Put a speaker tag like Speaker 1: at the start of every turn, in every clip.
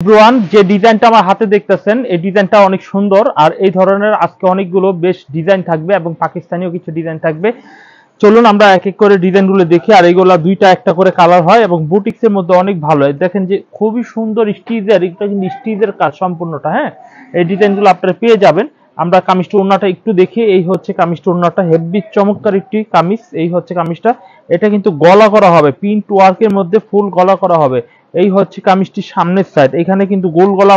Speaker 1: Everyone, যে ডিজাইনটা আমার হাতে দেখতেছেন এই ডিজাইনটা অনেক সুন্দর। আর এই ধরনের আজকে অনেকগুলো বেশ ডিজাইন থাকবে এবং পাকিস্তানিও কিছু ডিজাইন থাকবে। চলুন আমরা এক এক করে ডিজাইনগুলো দেখি। আর এইগুলা দুইটা একটা করে কালার হয় এবং বুটিক্সের মধ্যে অনেক ভালো হয়। দেখেন যে খুবই সুন্দর স্টিচের, এটা কিন্তু স্টিচের কাজ সম্পূর্ণটা। হ্যাঁ, এই ডিজাইনগুলো আপনারা পেয়ে যাবেন। আমরা কামিজটা ওড়নাটা একটু দেখি। এই হচ্ছে কামিজটা ওড়নাটা, হেভি চমৎকার একটি কামিজ। এই হচ্ছে কামিজটা, এটা কিন্তু গলা করা হবে, প্রিন্ট ওয়ার্কের মধ্যে ফুল গলা করা হবে। এই হচ্ছে কামিজটির সামনের সাইড, এখানে কিন্তু গোল গলা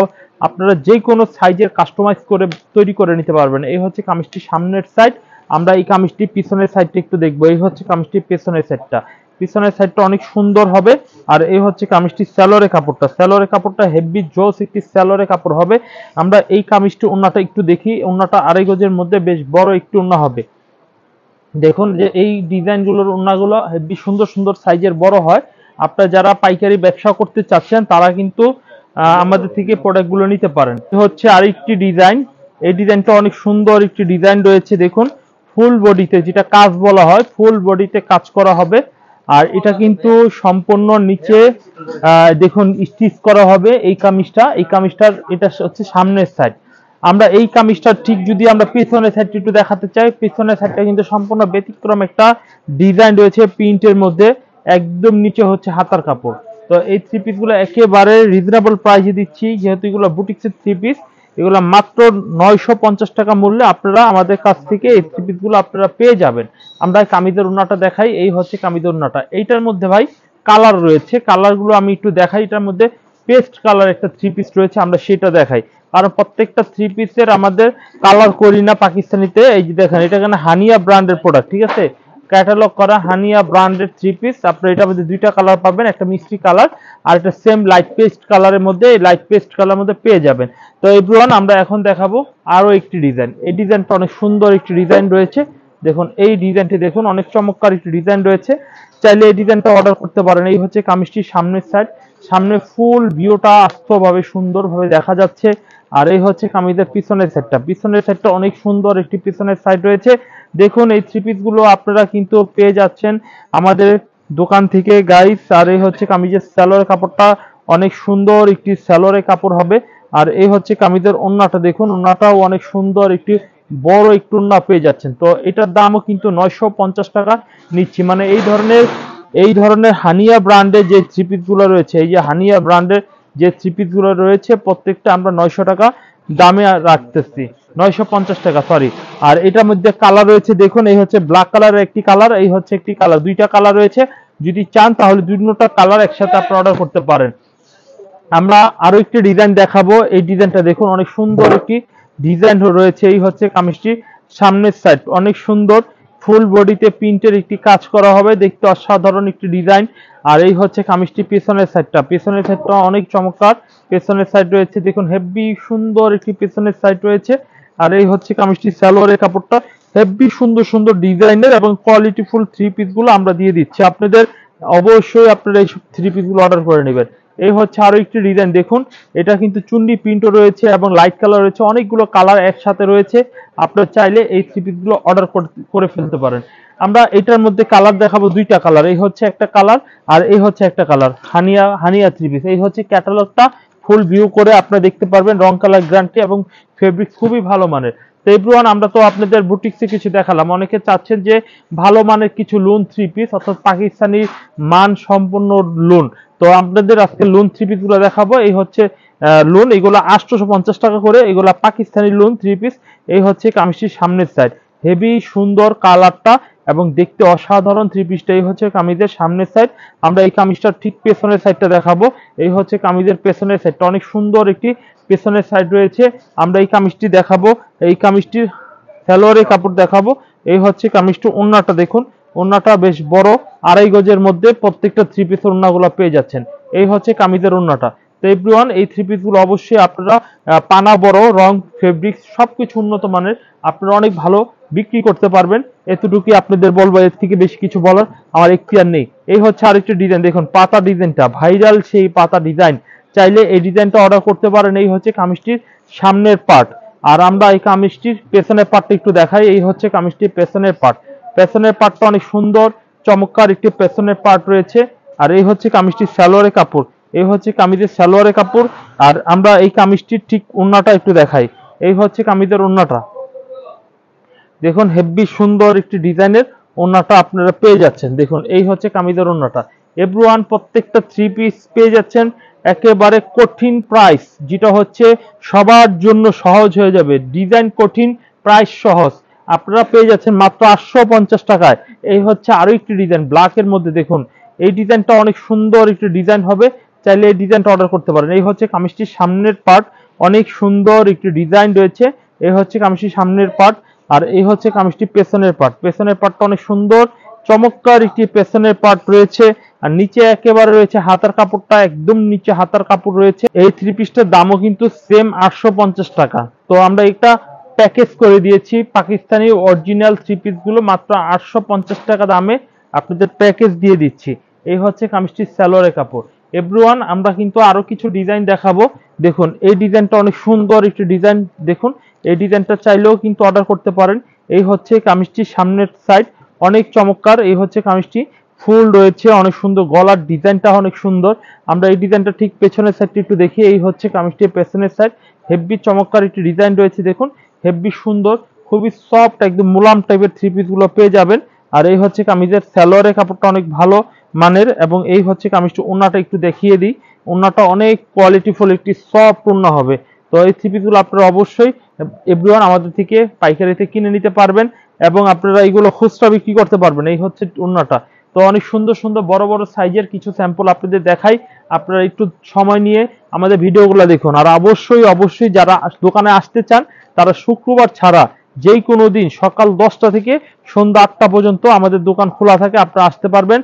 Speaker 1: আপনারা যে কোনো সাইজের কাস্টমাইজ করে তৈরি করে নিতে পারবেন। এই হচ্ছে কামিজটির সামনের সাইড। আমরা এই কামিজটির পিছনের সাইডটা একটু দেখবো। এই হচ্ছে কামিজটির পেছনের সাইডটা, পিছনের সাইডটা অনেক সুন্দর হবে। আর এই হচ্ছে কামিজটির স্যালোরের কাপড়টা, স্যালোরের কাপড়টা হেভি জোস একটি স্যালোরের কাপড় হবে। আমরা এই কামিজটি ওড়নাটা একটু দেখি। ওড়নাটা 2.5 গজের মধ্যে বেশ বড় একটি ওড়না হবে। দেখুন যে এই ডিজাইনগুলোর ওড়নাগুলো হেভি সুন্দর সুন্দর সাইজের বড় হয়। আপনারা যারা পাইকারি ব্যবসা করতে চাচ্ছেন তারা কিন্তু আমাদের থেকে প্রোডাক্টগুলো নিতে পারেন। হচ্ছে আরেকটি ডিজাইন, এই ডিজাইনটা অনেক সুন্দর একটি ডিজাইন রয়েছে। দেখুন ফুল বডিতে, যেটা কাজ বলা হয়, ফুল বডিতে কাজ করা হবে। আর এটা কিন্তু সম্পূর্ণ নিচে দেখুন স্টিচ করা হবে। এই কামিজটার এটা হচ্ছে সামনের সাইড। আমরা এই কামিজটা ঠিক যদি আমরা পিছনের সাইডটা একটু দেখাতে চাই, পিছনের সাইডটা কিন্তু সম্পূর্ণ ব্যতিক্রম একটা ডিজাইন রয়েছে প্রিন্টের মধ্যে। একদম নিচে হচ্ছে হাতার কাপড়। তো এই থ্রি পিস গুলো একেবারে রিজনেবল প্রাইসে দিচ্ছি, যেহেতু এগুলো বুটিক্সের থ্রি পিস। এগুলো মাত্র 950 টাকা মূল্যে আপনারা আমাদের কাছ থেকে এই থ্রি পিস গুলো আপনারা পেয়ে যাবেন। আমরা কামিজের ওড়নাটা দেখাই। এই হচ্ছে কামিজের ওড়নাটা। এইটার মধ্যে ভাই কালার রয়েছে, কালার গুলো আমি একটু দেখাই। এটার মধ্যে পেস্ট কালার একটা থ্রি পিস রয়েছে, আমরা সেটা দেখাই। কারণ প্রত্যেকটা থ্রি পিসের আমাদের কালার করি না পাকিস্তানিতে। এই যে দেখেন, এটা এখানে হানিয়া ব্র্যান্ডের প্রোডাক্ট, ঠিক আছে, ক্যাটালগ করা হানিয়া ব্র্যান্ডের থ্রি পিস। আপনারা এটার মধ্যে দুইটা কালার পাবেন, একটা মিষ্টি কালার আর একটা সেম লাইট পেস্ট কালারের মধ্যে। এই লাইট পেস্ট কালারের মধ্যে পেয়ে যাবেন। তো এভরিওয়ান, আমরা এখন দেখাবো আরো একটি ডিজাইন। এই ডিজাইনটা অনেক সুন্দর একটি ডিজাইন রয়েছে। দেখুন এই ডিজাইনটি, দেখুন অনেক চমৎকার একটি ডিজাইন রয়েছে। চাইলে এই ডিজাইনটা অর্ডার করতে পারেন। এই হচ্ছে কামিজটির সামনের সাইড, সামনে ফুল ভিউটা আস্তভাবে সুন্দরভাবে দেখা যাচ্ছে। আর এই হচ্ছে কামিজের পিছনের সাইডটা, পিছনের সাইডটা অনেক সুন্দর একটি পিছনের সাইড রয়েছে। দেখুন এই থ্রি পিস গুলো আপনারা কিন্তু পেয়ে যাচ্ছেন আমাদের দোকান থেকে গাইস। আর এই হচ্ছে কামিজের স্যালোরের কাপড়টা, অনেক সুন্দর একটি স্যালোরের কাপড় হবে। আর এই হচ্ছে কামিজের ওড়নাটা, দেখুন ওড়নাটাও অনেক সুন্দর একটি বড় একটু ওড়না পেয়ে যাচ্ছেন। তো এটার দামও কিন্তু 950 টাকা নিচ্ছি। মানে এই ধরনের হানিয়া ব্র্যান্ডের যে থ্রি পিস গুলো রয়েছে, এই যে হানিয়া ব্র্যান্ডের যে থ্রি পিস গুলো রয়েছে প্রত্যেকটা আমরা 900 টাকা দামে রাখতেছি, 950 টাকা সরি। আর এটার মধ্যে কালার রয়েছে, দেখুন এই হচ্ছে ব্ল্যাক কালারের একটি কালার, এই হচ্ছে একটি কালার, দুইটা কালার রয়েছে। যদি চান তাহলে দুটোটা কালার একসাথে আপনারা অর্ডার করতে পারেন। আমরা আরো একটি ডিজাইন দেখাবো। এই ডিজাইনটা দেখুন অনেক সুন্দর একটি ডিজাইন রয়েছে। এই হচ্ছে কামিজটি সামনের সাইড, অনেক সুন্দর ফুল বডিতে প্রিন্টের একটি কাজ করা হবে, দেখতে অসাধারণ একটি ডিজাইন। আর এই হচ্ছে কামিজটি পেছনের সাইডটা, পেছনের সাইডটা অনেক চমৎকার পেছনের সাইড রয়েছে। দেখুন হেভি সুন্দর একটি পেছনের সাইড রয়েছে। আর এই হচ্ছে কামিজটি সালোয়ারের কাপড়টা, হেভি সুন্দর সুন্দর ডিজাইনের এবং কোয়ালিটিফুল থ্রি পিস গুলো আমরা দিয়ে দিচ্ছি আপনাদের। অবশ্যই আপনারা এই থ্রি পিস গুলো অর্ডার করে নেবেন। এই হচ্ছে আরো একটি ডিজাইন, দেখুন এটা কিন্তু চুন্ডি প্রিন্টও রয়েছে এবং লাইট কালার রয়েছে, অনেকগুলো কালার একসাথে রয়েছে। আপনারা চাইলে এই থ্রি পিস গুলো অর্ডার করে ফেলতে পারেন। আমরা এটার মধ্যে কালার দেখাবো, দুইটা কালার। এই হচ্ছে একটা কালার আর এই হচ্ছে একটা কালার, হানিয়া থ্রি পিস। এই হচ্ছে ক্যাটালগটা, ফুল ভিউ করে আপনারা দেখতে পারবেন, রং কালার গ্যারান্টি এবং ফেব্রিক খুবই ভালো মানের। তো এভরিওয়ান, আমরা তো আপনাদের বুটিক্সে কিছু দেখালাম। অনেকে চাচ্ছেন যে ভালো মানের কিছু লোন থ্রি পিস, অর্থাৎ পাকিস্তানি মান সম্পন্ন লোন। তো আপনাদের আজকে লোন থ্রি পিস গুলো দেখাবো। এই হচ্ছে লোন, এগুলো 850 টাকা করে, এগুলা পাকিস্তানি লোন থ্রি পিস। এই হচ্ছে কামিজটির সামনের সাইড, হেভি সুন্দর কালারটা এবং দেখতে অসাধারণ থ্রি পিসটা। এই হচ্ছে কামিজের সামনের সাইড। আমরা এই কামিজটার ঠিক পেছনের সাইডটা দেখাবো। এই হচ্ছে কামিজের পেছনের সাইডটা, অনেক সুন্দর একটি পেছনের সাইড রয়েছে। আমরা এই কামিজটি দেখাবো, এই কামিজটির সালোয়ারের কাপড় দেখাবো। এই হচ্ছে কামিজটি ওড়নাটা, দেখুন ওড়নাটা বেশ বড়, 2.5 গজের মধ্যে প্রত্যেকটা থ্রি পিসের ওড়নাগুলো পেয়ে যাচ্ছেন। এই হচ্ছে কামিজের ওড়নাটা। তো এভরিওয়ান, এই থ্রি পিস গুলো অবশ্যই আপনারা পানা বড়, রং ফেব্রিক সবকিছু উন্নত মানের, আপনারা অনেক ভালো বিক্রি করতে পারবেন। এতটুকুই আপনাদের বলবো, এর থেকে বেশি কিছু বলার আমার এখতিয়ার নেই। এই হচ্ছে আরেকটি ডিজাইন, দেখুন পাতা ডিজাইনটা ভাইরাল সেই পাতা ডিজাইন। চাইলে এই ডিজাইনটা অর্ডার করতে পারেন। এই হচ্ছে কামিজটির সামনের পার্ট। আর আমরা এই কামিজটির পেছনের পার্টটা একটু দেখাই। এই হচ্ছে কামিজটির পেছনের পার্ট, পেছনের পার্টটা অনেক সুন্দর চমৎকার একটি পেছনের পার্ট রয়েছে। আর এই হচ্ছে কামিজটির সালোয়ারের কাপড়, এই হচ্ছে কামিজের সালোয়ারের কাপড়। আর আমরা এই কামিজটির ঠিক ওড়নাটা একটু দেখাই। এই হচ্ছে কামিজের ওড়নাটা, দেখুন হেভি সুন্দর একটি ডিজাইনের ওড়নাটা আপনারা পেয়ে যাচ্ছেন। দেখুন এই হচ্ছে কামিজের ওড়নাটা। এভরিওয়ান প্রত্যেকটা থ্রি পিস পেয়ে যাচ্ছেন একেবারে কঠিন প্রাইস, যেটা হচ্ছে সবার জন্য সহজ হয়ে যাবে। ডিজাইন কঠিন, প্রাইস সহজ। আপনারা পেয়ে যাচ্ছেন মাত্র 850 টাকায়। এই হচ্ছে আরো একটি ডিজাইন ব্ল্যাকের মধ্যে। দেখুন এই ডিজাইনটা অনেক সুন্দর একটি ডিজাইন হবে, চাইলে এই ডিজাইনটা অর্ডার করতে পারেন। এই হচ্ছে কামিজটির সামনের পার্ট, অনেক সুন্দর একটি ডিজাইন রয়েছে। এই হচ্ছে কামিজটির সামনের পার্ট, আর এই হচ্ছে কামিজটি পেছনের পার্ট। পেছনের পার্টটা অনেক সুন্দর, চমৎকার একটি পেছনের পার্ট রয়েছে। আর নিচে একেবারে রয়েছে হাতার কাপড়টা, একদম নিচে হাতার কাপড় রয়েছে। এই থ্রি পিসটার দামও কিন্তু সেম 850 টাকা। তো আমরা এটা প্যাকেজ করে দিয়েছি, পাকিস্তানি অরিজিনাল থ্রি পিস গুলো মাত্র 850 টাকা দামে আপনাদের প্যাকেজ দিয়ে দিচ্ছি। এই হচ্ছে কামিজটির সালোয়ারের কাপড়। এভরিওয়ান আমরা কিন্তু আরো কিছু ডিজাইন দেখাবো। দেখুন এই ডিজাইনটা অনেক সুন্দর একটি ডিজাইন। দেখুন এই ডিজাইনটা চাইলেও কিন্তু অর্ডার করতে পারেন। এই হচ্ছে কামিজটির সামনের সাইড, অনেক চমৎকার। এই হচ্ছে কামিজটি ফুল রয়েছে, অনেক সুন্দর, গলার ডিজাইনটা অনেক সুন্দর। আমরা এই ডিজাইনটা ঠিক পেছনের সাইডটি একটু দেখি। এই হচ্ছে কামিজটির পেছনের সাইড, হেভি চমৎকার একটি ডিজাইন রয়েছে। দেখুন হেভি সুন্দর, খুবই সফট, একদম মুলাম টাইপের থ্রি পিস গুলো পেয়ে যাবেন। আর এই হচ্ছে কামিজের সালোয়ারের কাপড়টা অনেক ভালো মানের। এবং এই হচ্ছে কামিজটি ওড়নাটা একটু দেখিয়ে দিই। ওড়নাটা অনেক কোয়ালিটিফুল একটি সফট ওড়না হবে। তো এই থ্রি পিস গুলো আপনারা অবশ্যই এভরিওয়ান আমাদের থেকে পাইকারিতে কিনে নিতে পারবেন, এবং আপনারা এইগুলো খুচরা বিক্রি করতে পারবেন। এই হচ্ছে ওড়নাটা। তো অনেক সুন্দর সুন্দর বড় বড় সাইজের কিছু স্যাম্পল আপনাদের দেখাই, আপনারা একটু সময় নিয়ে আমাদের ভিডিওগুলো দেখুন। আর অবশ্যই অবশ্যই যারা দোকানে আসতে চান তারা শুক্রবার ছাড়া যে কোনো দিন সকাল 10টা থেকে সন্ধ্যা 8টা পর্যন্ত আমাদের দোকান খোলা থাকে, আপনারা আসতে পারবেন।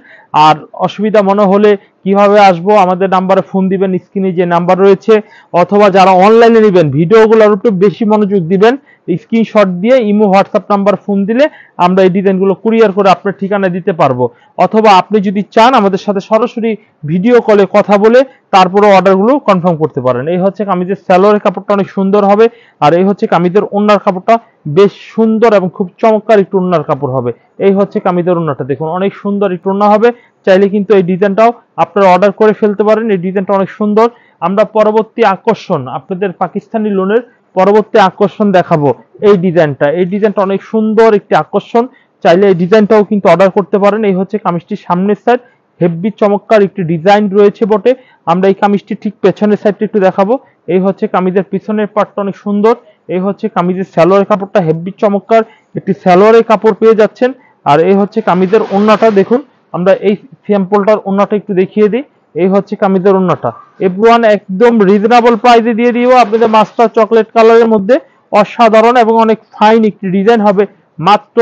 Speaker 1: আর অসুবিধা মনে হলে কিভাবে আসবো, আমাদের নাম্বারে ফোন দিবেন, স্ক্রিনে যে নাম্বার রয়েছে। অথবা যারা অনলাইনে নেবেন ভিডিওগুলোর উপর বেশি মনোযোগ দিবেন, স্ক্রিনশট দিয়ে ইমো হোয়াটসঅ্যাপ নাম্বার ফোন দিলে আমরা এই ডিজাইনগুলো কুরিয়ার করে আপনার ঠিকানা দিতে পারবো। অথবা আপনি যদি চান আমাদের সাথে সরাসরি ভিডিও কলে কথা বলে তারপরে অর্ডারগুলো কনফার্ম করতে পারেন। এই হচ্ছে কামিজের সালোয়ারের কাপড়টা অনেক সুন্দর হবে। আর এই হচ্ছে কামিজের ওড়নার কাপড়টা বেশ সুন্দর এবং খুব চমৎকার একটু ওড়নার কাপড় হবে। এই হচ্ছে কামিজের ওড়নাটা, দেখুন অনেক সুন্দর একটু ওড়না হবে। চাইলে কিন্তু এই ডিজাইনটাও আপনারা অর্ডার করে ফেলতে পারেন। এই ডিজাইনটা অনেক সুন্দর। আমরা পরবর্তী আকর্ষণ আপনাদের পাকিস্তানি লোনের পরবর্তী আকর্ষণ দেখাবো এই ডিজাইনটা। এই ডিজাইনটা অনেক সুন্দর একটি আকর্ষণ, চাইলে এই ডিজাইনটাও কিন্তু অর্ডার করতে পারেন। এই হচ্ছে কামিজটির সামনের সাইড, হেভি চমৎকার একটি ডিজাইন রয়েছে বটে। আমরা এই কামিজটি ঠিক পেছনের সাইডটা একটু দেখাবো। এই হচ্ছে কামিজের পিছনের পার্টটা অনেক সুন্দর। এই হচ্ছে কামিজের সালোয়ারের কাপড়টা হেভি চমৎকার একটি সালোয়ারের কাপড় পেয়ে যাচ্ছেন। আর এই হচ্ছে কামিজের ওড়নাটা, দেখুন আমরা এই স্যাম্পলটার ওড়নাটা একটু দেখিয়ে দিই। এই হচ্ছে কামিজের ওড়নাটা। এভরিওয়ান একদম রিজনেবল প্রাইসে দিয়ে দিব আপনাদের, মাস্টার চকলেট কালারের মধ্যে অসাধারণ এবং অনেক ফাইন একটি ডিজাইন হবে মাত্র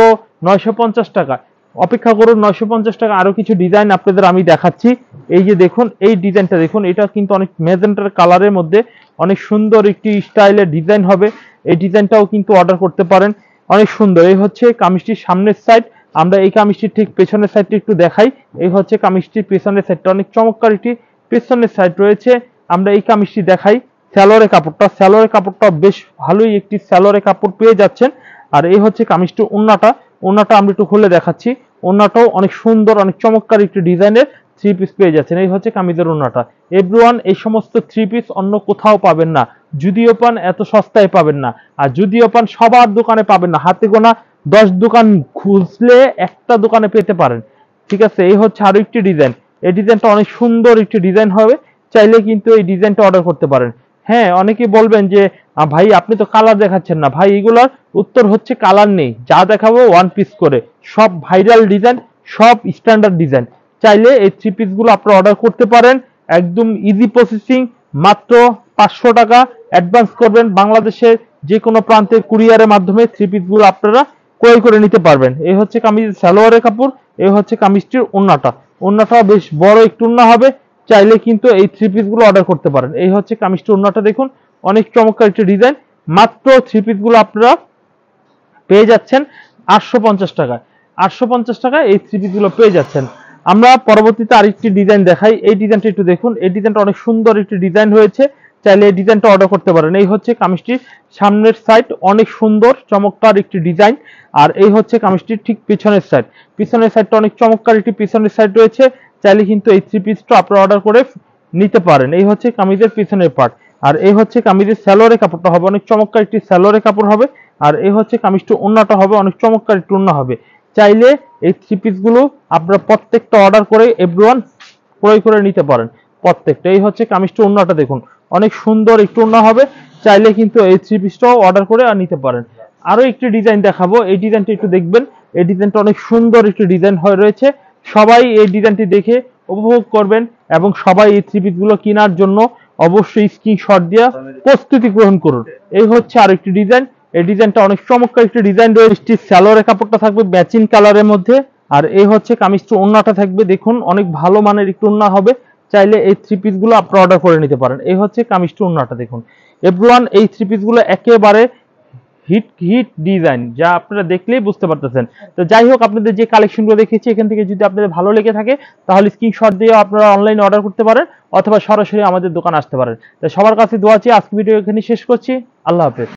Speaker 1: 950 টাকা। অপেক্ষা করুন, 950 টাকা আরো কিছু ডিজাইন আপনাদের আমি দেখাচ্ছি। এই যে দেখুন এই ডিজাইনটা দেখুন, এটা কিন্তু অনেক ম্যাজেন্টার কালারের মধ্যে অনেক সুন্দর একটি স্টাইলের ডিজাইন হবে। এই ডিজাইনটাও কিন্তু অর্ডার করতে পারেন, অনেক সুন্দর। এই হচ্ছে কামিজটির সামনের সাইড। আমরা এই কামিজটির ঠিক পেছনের সাইডটা একটু দেখাই। এই হচ্ছে কামিজটির পেছনের সাইডটা, অনেক চমৎকার একটি পেছনের সাইড রয়েছে। আমরা এই কামিজটি দেখাই। সালোয়ারের কাপড়টা, সালোয়ারের কাপড়টা বেশ ভালোই একটি সালোয়ারের কাপড় পেয়ে যাচ্ছেন। আর এই হচ্ছে কামিজটি ওড়নাটা, ওড়নাটা আমরা একটু খুলে দেখাচ্ছি। ওড়নাটাও অনেক সুন্দর, অনেক চমৎকার একটি ডিজাইনের থ্রি পিস পেয়ে যাচ্ছেন। এই হচ্ছে কামিজের ওড়নাটা। এভরিওয়ান এই সমস্ত থ্রি পিস অন্য কোথাও পাবেন না, যদিও পান এত সস্তায় পাবেন না। আর যদিও পান সবার দোকানে পাবেন না, হাতে গোনা 10 দোকান খুঁজলে একটা দোকানে পেতে পারেন। ঠিক আছে, এই হচ্ছে আরো একটি ডিজাইন। এই ডিজাইনটা অনেক সুন্দর একটি ডিজাইন হবে, চাইলে কিন্তু এই ডিজাইনটা অর্ডার করতে পারেন। হ্যাঁ, অনেকে বলবেন যে ভাই আপনি তো কালার দেখাচ্ছেন না। ভাই এগুলোর উত্তর হচ্ছে কালার নেই, যা দেখাবো ওয়ান পিস করে, সব ভাইরাল ডিজাইন, সব স্ট্যান্ডার্ড ডিজাইন। চাইলে এই থ্রি পিস গুলো আপনারা অর্ডার করতে পারেন, একদম ইজি প্রসেসিং। মাত্র 500 টাকা অ্যাডভান্স করবেন, বাংলাদেশের যে কোনো প্রান্তে কুরিয়ারের মাধ্যমে থ্রি পিস গুলো আপনারা ক্রয় করে নিতে পারবেন। এই হচ্ছে কামিজের সালোয়ারের কাপড়। এই হচ্ছে কামিজটির ওড়নাটা, ওড়নাটা বেশ বড় একটু ওড়না হবে, চাইলে কিন্তু এই থ্রি পিস গুলো অর্ডার করতে পারেন। এই হচ্ছে কামিজটির ওড়নাটা, দেখুন অনেক চমৎকার একটি ডিজাইন। মাত্র থ্রি পিস গুলো আপনারা পেয়ে যাচ্ছেন 850 টাকায়। 850 টাকায় এই থ্রি পিস গুলো পেয়ে যাচ্ছেন। আমরা পরবর্তীতে আরেকটি ডিজাইন দেখাই। এই ডিজাইনটা একটু দেখুন, এই ডিজাইনটা অনেক সুন্দর একটি ডিজাইন হয়েছে, চাইলে এই ডিজাইনটা অর্ডার করতে পারেন। এই হচ্ছে কামিজটির সামনের সাইড, অনেক সুন্দর চমৎকার একটি ডিজাইন। আর এই হচ্ছে কামিজটির ঠিক পিছনের সাইড, পিছনের সাইডটা অনেক চমৎকার একটি পিছনের সাইড রয়েছে, চাইলে কিন্তু এই থ্রি পিসটা আপনারা অর্ডার করে নিতে পারেন। এই হচ্ছে কামিজের পিছনের পার্ট। আর এই হচ্ছে কামিজের সালোয়ারের কাপড়টা হবে অনেক চমৎকার একটি সালোয়ারের কাপড় হবে। আর এই হচ্ছে কামিজটা ওন্নাটা হবে অনেক চমৎকার একটি ওন্না হবে। চাইলে এই থ্রি পিসগুলো আপনারা প্রত্যেকটা অর্ডার করে এভরিওয়ান ক্রয় করে নিতে পারেন প্রত্যেকটা। এই হচ্ছে কামিজটা ওন্নাটা দেখুন অনেক সুন্দর একটু ওন্না হবে। চাইলে কিন্তু এই থ্রি পিসটাও অর্ডার করে আর নিতে পারেন। আরো একটি ডিজাইন দেখাবো, এই ডিজাইনটা একটু দেখবেন। এই ডিজাইনটা অনেক সুন্দর একটি ডিজাইন হয়ে রয়েছে। সবাই এই ডিজাইনটি দেখে উপভোগ করবেন এবং সবাই এই থ্রি পিস গুলো কেনার জন্য অবশ্যই স্ক্রিনশট দিয়ে প্রস্তুতি গ্রহণ করুন। এই হচ্ছে আরেকটি ডিজাইন। এই ডিজাইনটা অনেক চমৎকার একটি ডিজাইন রয়েছে। সালোয়ারের কাপড়টা থাকবে ম্যাচিং কালারের মধ্যে। আর এই হচ্ছে কামিজটা ওন্নাটা থাকবে দেখুন অনেক ভালো মানের একটু ওন্না হবে। চাইলে এই থ্রি পিস গুলো আপনারা অর্ডার করে নিতে পারেন। এই হচ্ছে কামিজটা ওন্নাটা দেখুন। এভরিওয়ান এই থ্রি পিস গুলো একেবারে হিট হিট ডিজাইন, যা আপনারা দেখলেই বুঝতে পারতেছেন। তো যাই হোক, আপনাদের যে কালেকশনগুলো দেখেছি এখান থেকে যদি আপনাদের ভালো লেগে থাকে তাহলে স্ক্রিনশট দিয়ে আপনারা অনলাইনে অর্ডার করতে পারেন অথবা সরাসরি আমাদের দোকানে আসতে পারেন। তো সবার কাছে দোয়া চাই। আজকে ভিডিও এখানে শেষ করছি। আল্লাহ হাফেজ।